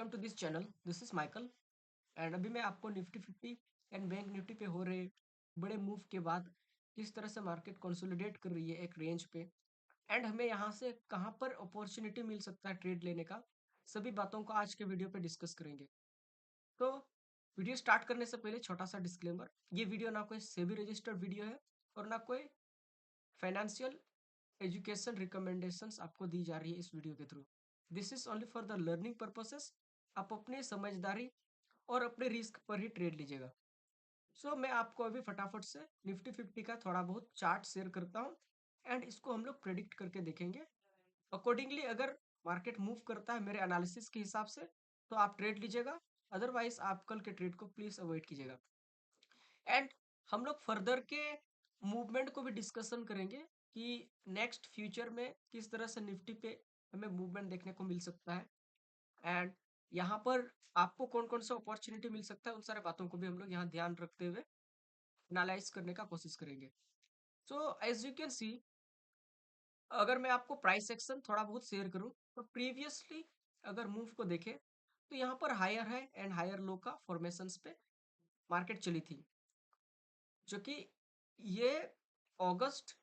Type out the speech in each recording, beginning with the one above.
Welcome to this channel. This is Michael. And अभी मैं आपको निफ्टी 50 एंड बैंक निफ्टी पे हो रहे बड़े मूव के बाद किस तरह से मार्केट कंसोलिडेट कर रही है एक रेंज पे, एंड हमें यहाँ से कहाँ पर अपॉर्चुनिटी मिल सकता है ट्रेड लेने का, सभी बातों को आज के वीडियो पे डिस्कस करेंगे। तो वीडियो स्टार्ट करने से पहले छोटा सा डिस्क्लेमर, ये वीडियो ना कोई सेबी रजिस्टर्ड वीडियो है और ना कोई फाइनेंशियल एजुकेशन रिकमेंडेशंस आपको दी जा रही है इस वीडियो के through. This is only for the learning purposes. आप अपनी समझदारी और अपने रिस्क पर ही ट्रेड लीजिएगा। मैं आपको अभी फटाफट से निफ्टी 50 का थोड़ा बहुत चार्ट शेयर करता हूँ, एंड इसको हम लोग प्रेडिक्ट करके देखेंगे। अकॉर्डिंगली अगर मार्केट मूव करता है मेरे एनालिसिस के हिसाब से तो आप ट्रेड लीजिएगा, अदरवाइज आप कल के ट्रेड को प्लीज अवॉइड कीजिएगा। एंड हम लोग फर्दर के मूवमेंट को भी डिस्कशन करेंगे कि नेक्स्ट फ्यूचर में किस तरह से निफ्टी पे हमें मूवमेंट देखने को मिल सकता है, एंड यहाँ पर आपको कौन कौन सा अपॉर्चुनिटी मिल सकता है, उन सारे बातों को भी हम लोग यहाँ ध्यान रखते हुए एनालाइज करने का कोशिश करेंगे। एज यू कैन सी, अगर मैं आपको प्राइस एक्शन थोड़ा बहुत शेयर करूं तो प्रीवियसली अगर मूव को देखें तो यहाँ पर हायर है एंड हायर लो का फॉर्मेशंस पे मार्केट चली थी, जो कि ये अगस्त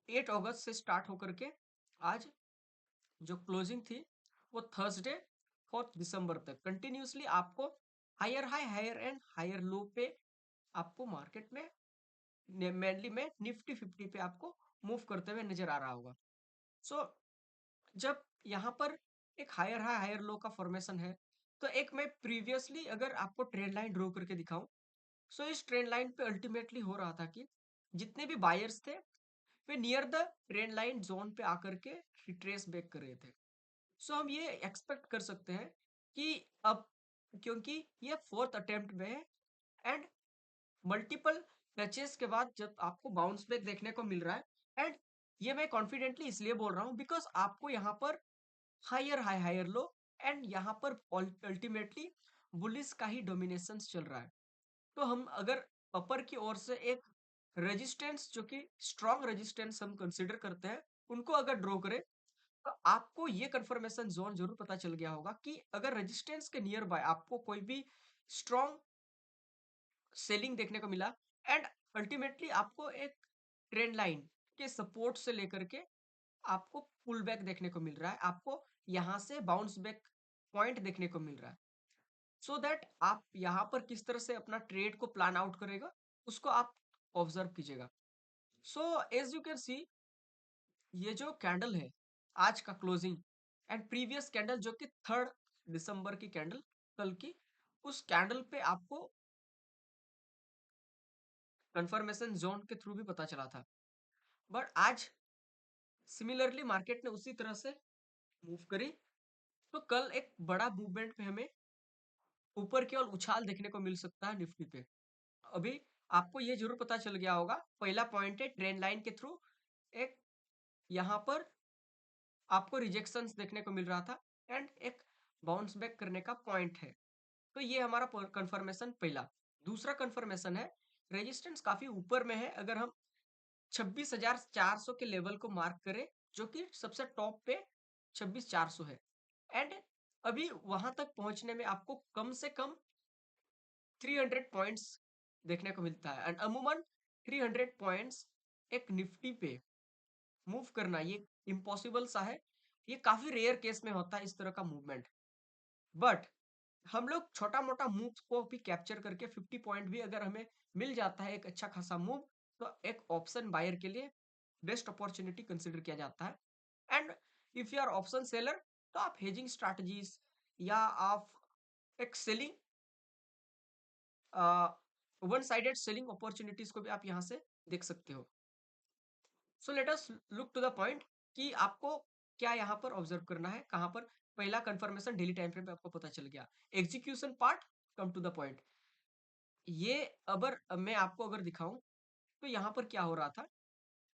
8 अगस्त से स्टार्ट होकर के आज जो क्लोजिंग थी वो थर्सडे 4 दिसंबर तक कंटिन्यूसली आपको higher high higher and higher low पे आपको मार्केट में मेनली में निफ्टी 50 पे आपको मूव करते हुए नजर आ रहा होगा। सो जब यहाँ पर एक हायर हाई हायर लो का फॉर्मेशन है तो एक मैं प्रीवियसली अगर आपको ट्रेंड लाइन ड्रॉ करके दिखाऊं, इस ट्रेंड लाइन पे अल्टीमेटली हो रहा था कि जितने भी बायर्स थे वे near the trend line zone पे आकर के रिट्रेस बैक कर रहे थे। हम ये एक्सपेक्ट कर सकते हैं कि अब, क्योंकि ये फोर्थ अटेम्प्ट में है एंड मल्टीपल टचेस के बाद जब आपको बाउंस बैक देखने को मिल रहा है, एंड ये मैं कॉन्फिडेंटली इसलिए बोल रहा हूँ बिकॉज आपको यहाँ पर higher high higher low and यहाँ पर अल्टीमेटली बुलिस का ही डोमिनेशन चल रहा है। तो हम अगर अपर की ओर से एक रेजिस्टेंस जो कि स्ट्रॉन्ग रेजिस्टेंस हम कंसिडर करते हैं उनको अगर ड्रॉ करें तो आपको ये कंफर्मेशन जोन जरूर पता चल गया होगा कि अगर रेजिस्टेंस के नियर बाय आपको कोई भी स्ट्रॉन्ग सेलिंग देखने को मिला, एंड अल्टीमेटली आपको एक ट्रेंड लाइन के सपोर्ट से लेकर के आपको पुल बैक देखने को मिल रहा है, आपको यहाँ से बाउंस बैक पॉइंट देखने को मिल रहा है, सो दैट आप यहाँ पर किस तरह से अपना ट्रेड को प्लान आउट करेगा उसको आप ऑब्जर्व कीजिएगा। एज यू कैन सी, ये जो कैंडल है आज का क्लोजिंग एंड प्रीवियस कैंडल जो कि 3 दिसंबर की कैंडल कल की, उस कैंडल पे आपको कंफर्मेशन जोन के थ्रू भी पता चला था, बट आज सिमिलरली मार्केट ने उसी तरह से मूव करी। तो कल एक बड़ा मूवमेंट पे हमें ऊपर की ओर उछाल देखने को मिल सकता है निफ्टी पे। अभी आपको ये जरूर पता चल गया होगा, पहला पॉइंट है ट्रेंड लाइन के थ्रू एक यहाँ पर आपको रिजेक्शंस देखने को मिल रहा था एंड एक बाउंस बैक करने का पॉइंट है। तो ये हमारा कंफर्मेशन पहला। दूसरा कंफर्मेशन है रेजिस्टेंस काफी ऊपर में है, अगर हम 26,400 के लेवल को मार्क करें जो कि सबसे टॉप पे 26,400 है, एंड अभी वहां तक पहुंचने में आपको कम से कम 300 पॉइंट्स देखने को मिलता है, एंड अमूमन 300 पॉइंट्स एक निफ्टी पे मूव करना ये इम्पॉसिबल सा है। ये काफी रेयर केस में होता है इस तरह का मूवमेंट, बट हम लोग छोटा मोटा मूव को भी कैप्चर करके 50 पॉइंट भी अगर हमें मिल जाता है एक अच्छा खासा मूव, तो एक ऑप्शन बायर के लिए बेस्ट अपॉर्चुनिटी कंसिडर किया जाता है। And if you are option seller तो आप हेजिंग स्ट्रैटेजीज या आप एक selling one sided selling opportunities को भी आप यहाँ से देख सकते हो। Let us look to the point कि आपको क्या यहाँ पर ऑब्जर्व करना है, कहाँ पर पहला कंफर्मेशन डेली टाइम फ्रेम पे आपको पता चल गया। Execution part, come to the point. ये अगर मैं आपको अगर दिखाऊं तो यहाँ पर क्या हो रहा था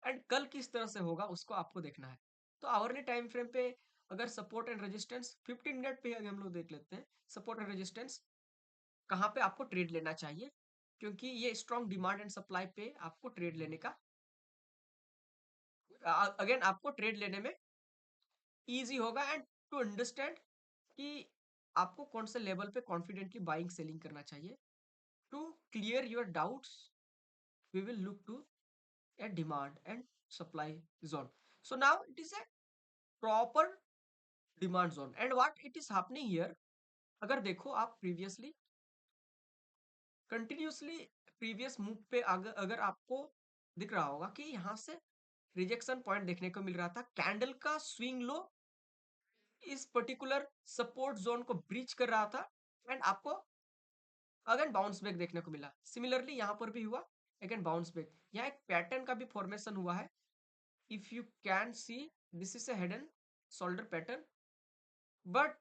एंड कल किस तरह से होगा उसको आपको देखना है। तो आवरली टाइम फ्रेम पे अगर सपोर्ट एंड रेजिस्टेंस 15 मिनट पे अगर हम लोग देख लेते हैं, सपोर्ट एंड रेजिस्टेंस कहाँ पे आपको ट्रेड लेना चाहिए, क्योंकि ये स्ट्रॉन्ग डिमांड एंड सप्लाई पे आपको ट्रेड लेने का, अगेन आपको ट्रेड लेने में इजी होगा एंड टू अंडरस्टैंड कि आपको कौन से लेवल पे कॉन्फिडेंटली बाइंग सेलिंग करना चाहिए। To clear your doubts we will look to a demand and supply zone. So now it is a proper demand zone and what it is happening here, अगर देखो आप previously continuously previous move पे अगर आपको दिख रहा होगा कि यहाँ से रिजेक्शन पॉइंट देखने को मिल रहा था, कैंडल का स्विंग लो इस पर्टिकुलर सपोर्ट जोन को ब्रीच कर रहा था एंड आपको अगेन बाउंस बैक देखने को मिला। सिमिलरली यहाँ पर भी हुआ, अगेन बाउंस बैक। यहाँ एक पैटर्न का भी फॉर्मेशन हुआ है। If you can see this is a head and shoulder pattern, but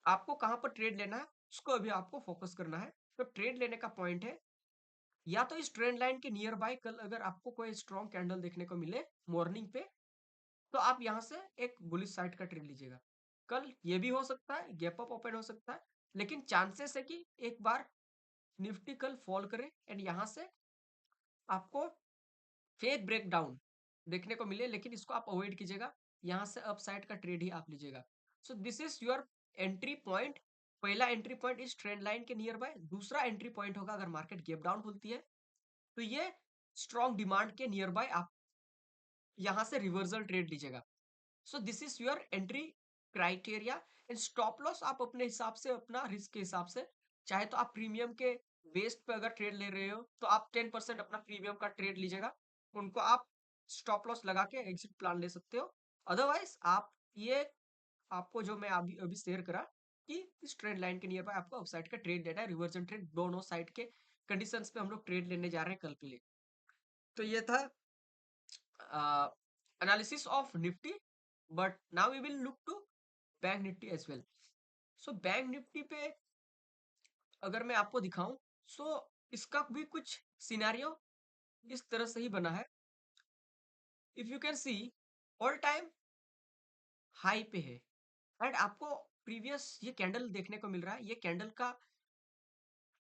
आपको कहां पर ट्रेड लेना है उसको अभी आपको फोकस करना है। तो ट्रेड लेने का पॉइंट है या तो इस ट्रेंड लाइन के नियर बाय, कल अगर आपको कोई स्ट्रॉन्ग कैंडल देखने को मिले मॉर्निंग पे तो आप यहां से एक बुलिश साइड का ट्रेड लीजिएगा। कल ये भी हो सकता है गैप अप ओपन हो सकता है, लेकिन चांसेस है कि एक बार निफ्टी कल फॉल करे एंड यहां से आपको फेक ब्रेकडाउन देखने को मिले, लेकिन इसको आप अवॉइड कीजिएगा। यहां से अपसाइड का ट्रेड ही आप लीजिएगा। So this is your entry point. पहला एंट्री पॉइंट इस ट्रेंड लाइन के नियर बाय। दूसरा एंट्री पॉइंट होगा अगर मार्केट गैप डाउन खुलती है तो ये स्ट्रॉन्ग डिमांड के नियर बाय आप यहां से रिवर्सल ट्रेड लीजिएगा। So this is your entry criteria and stop loss आप अपने हिसाब से, अपना रिस्क के हिसाब से, चाहे तो आप प्रीमियम के बेस पे अगर ट्रेड ले रहे हो तो आप 10% अपना प्रीमियम का ट्रेड लीजिएगा, उनको आप स्टॉप लॉस लगा के एग्जिट प्लान ले सकते हो। अदरवाइज आप ये, आपको जो मैं अभी अभी शेयर करा कि इस ट्रेड लाइन के नियर बाय आपको अपसाइड का ट्रेड लेना है, रिवर्जन ट्रेड दोनों साइड के कंडीशंस पे हम लोग ट्रेड लेने जा रहे हैं कल के लिए। तो ये था analysis of Nifty, but now we will look to bank Nifty as well. So bank Nifty पे अगर मैं आपको दिखाऊं, सो इसका भी कुछ सिनेरियो इस तरह से ही बना है। If you can see all time high पे है एंड आपको प्रीवियस ये कैंडल देखने को मिल रहा है। ये कैंडल का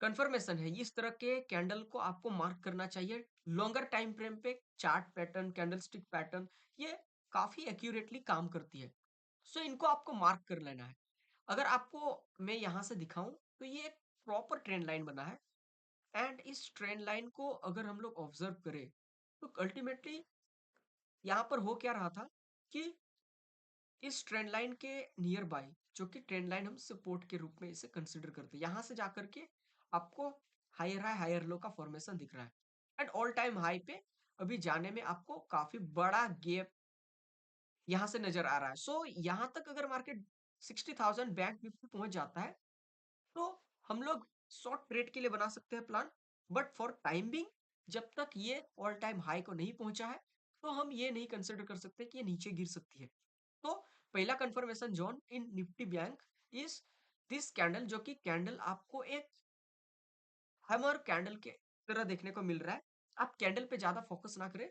कंफर्मेशन है, इस तरह के कैंडल को आपको मार्क करना चाहिए लॉन्गर टाइम फ्रेम पे। Chart pattern, candle stick pattern, ये काफी एक्यूरेटली काम करती है। सो इनको आपको मार्क कर लेना है। अगर आपको मैं यहाँ से दिखाऊं तो ये एक प्रॉपर ट्रेंड लाइन बना है एंड इस ट्रेंड लाइन को अगर हम लोग ऑब्जर्व करें तो अल्टीमेटली यहाँ पर हो क्या रहा था कि इस ट्रेंड लाइन के नियर बाय, जो कि ट्रेंड लाइन हम सपोर्ट के रूप में इसे कंसिडर करते हैं, यहाँ से जाकर के आपको हायर हाई हायर लो का फॉर्मेशन दिख रहा है एंड ऑल टाइम हाई पे अभी जाने में आपको काफी बड़ा गैप यहाँ से नजर आ रहा है। सो यहाँ तक अगर मार्केट 60,000 बैंक निफ्टी पहुंच जाता है तो हम लोग शॉर्ट ट्रेड के लिए बना सकते हैं plan, but for time being जब तक ये ऑल टाइम हाई को नहीं पहुंचा है तो हम ये नहीं कंसिडर कर सकते कि ये नीचे गिर सकती है। तो पहला confirmation zone in Nifty bank is this candle, जो कि कैंडल आपको एक हैमर कैंडल के तरह देखने को मिल रहा है। आप कैंडल पे ज्यादा फोकस ना करें,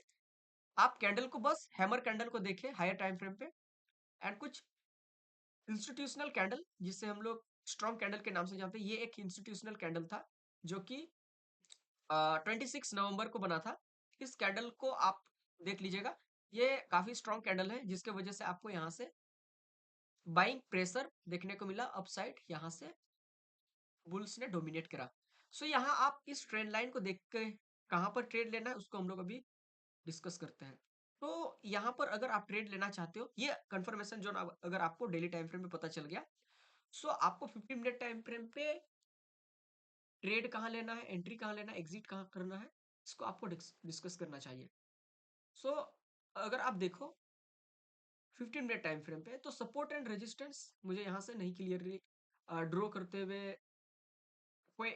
आप कैंडल को बस हैमर कैंडल को देखें हायर टाइम फ्रेम पे एंड कुछ इंस्टीट्यूशनल कैंडल जिससे हम लोग स्ट्रॉन्ग कैंडल के नाम से जानते हैं। ये एक इंस्टीट्यूशनल कैंडल था जो कि 26 नवंबर को बना था। इस कैंडल को आप देख लीजिएगा, ये काफी स्ट्रॉन्ग कैंडल है जिसके वजह से आपको यहाँ से बाइंग प्रेशर देखने को मिला अपसाइड, यहाँ से बुल्स ने डोमिनेट करा। सो यहाँ आप इस ट्रेंड लाइन को देख के कहाँ पर ट्रेड लेना है उसको हम लोग अभी डिस्कस करते हैं। तो यहाँ पर अगर आप ट्रेड लेना चाहते हो, ये कंफर्मेशन जोन अगर आपको डेली टाइम फ्रेम में पता चल गया, सो आपको 15 मिनट टाइम फ्रेम पे ट्रेड कहाँ लेना है, एंट्री कहाँ लेना है, एग्जिट कहाँ करना है, इसको आपको डिस्कस करना चाहिए। सो अगर आप देखो 15 मिनट टाइम फ्रेम पे तो सपोर्ट एंड रेजिस्टेंस मुझे यहाँ से नहीं क्लियरली ड्रॉ करते हुए कोई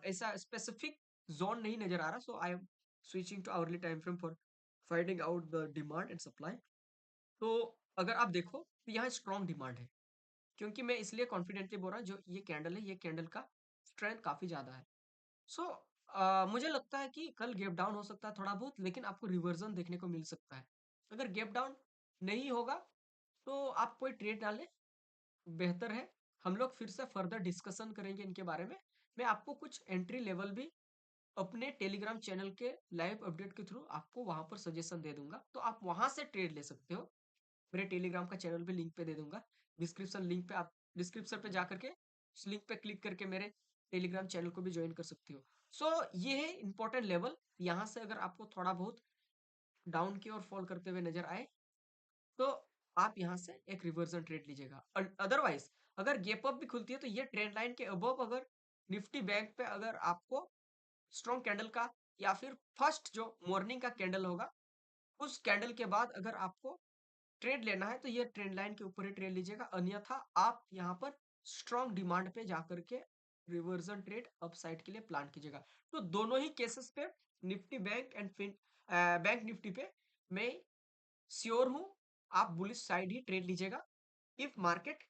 ऐसा स्पेसिफिक जोन नहीं नजर आ रहा। So I am switching to hourly time frame for finding out the demand and supply. तो अगर आप देखो तो यहाँ स्ट्रॉन्ग डिमांड है, क्योंकि मैं इसलिए कॉन्फिडेंटली बोल रहा हूँ, जो ये कैंडल है ये कैंडल का स्ट्रेंथ काफी ज्यादा है। सो मुझे लगता है कि कल गैप डाउन हो सकता है थोड़ा बहुत, लेकिन आपको रिवर्जन देखने को मिल सकता है। अगर गैप डाउन नहीं होगा तो आप कोई ट्रेड डालें, बेहतर है। हम लोग फिर से फर्दर डिस्कशन करेंगे इनके बारे में। मैं आपको कुछ एंट्री लेवल भी अपने टेलीग्राम चैनल के लाइव अपडेट के थ्रू आपको वहां पर सजेशन दे दूंगा, तो आप वहां से ट्रेड ले सकते हो। मेरे टेलीग्राम का चैनल भी लिंक पे दे दूंगा, डिस्क्रिप्शन लिंक पे आप डिस्क्रिप्शन पे जा करके उस लिंक पे क्लिक करके मेरे टेलीग्राम चैनल को भी ज्वाइन कर सकते हो। सो ये है इंपॉर्टेंट लेवल। यहाँ से अगर आपको थोड़ा बहुत डाउन की ओर फॉल करते हुए नजर आए तो आप यहाँ से एक रिवर्जन ट्रेड लीजिएगा। अदरवाइज अगर गैप अप भी खुलती है तो ये ट्रेंड लाइन के अबव अगर निफ्टी बैंक पे अगर आपको स्ट्रॉन्ग कैंडल का या फिर फर्स्ट जो मॉर्निंग का कैंडल होगा उस कैंडल के बाद अगर आपको ट्रेड लेना है तो ये ट्रेंड लाइन के ऊपर ही ट्रेड लीजिएगा, अन्यथा आप यहाँ पर स्ट्रॉन्ग डिमांड पे जाकर के रिवर्जन ट्रेड अपसाइड के लिए प्लान कीजिएगा। तो दोनों ही केसेस पे Nifty bank and bank Nifty पे मैं श्योर हूं आप बुलिश साइड ही ट्रेड लीजिएगा। If market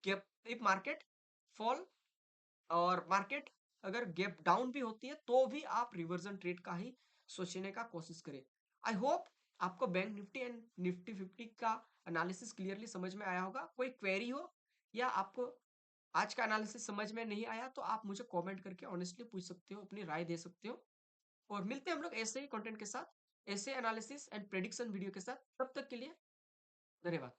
gap if market fall और मार्केट अगर गैप डाउन भी होती है तो भी आप रिवर्जन ट्रेड का ही सोचने का कोशिश करें। आई होप आपको बैंक निफ्टी एंड निफ्टी 50 का एनालिसिस क्लियरली समझ में आया होगा। कोई क्वेरी हो या आपको आज का एनालिसिस समझ में नहीं आया तो आप मुझे कमेंट करके ऑनेस्टली पूछ सकते हो, अपनी राय दे सकते हो। और मिलते हैं हम लोग ऐसे ही कंटेंट के साथ, ऐसे एनालिसिस एंड प्रेडिक्शन वीडियो के साथ। तब तक के लिए धन्यवाद।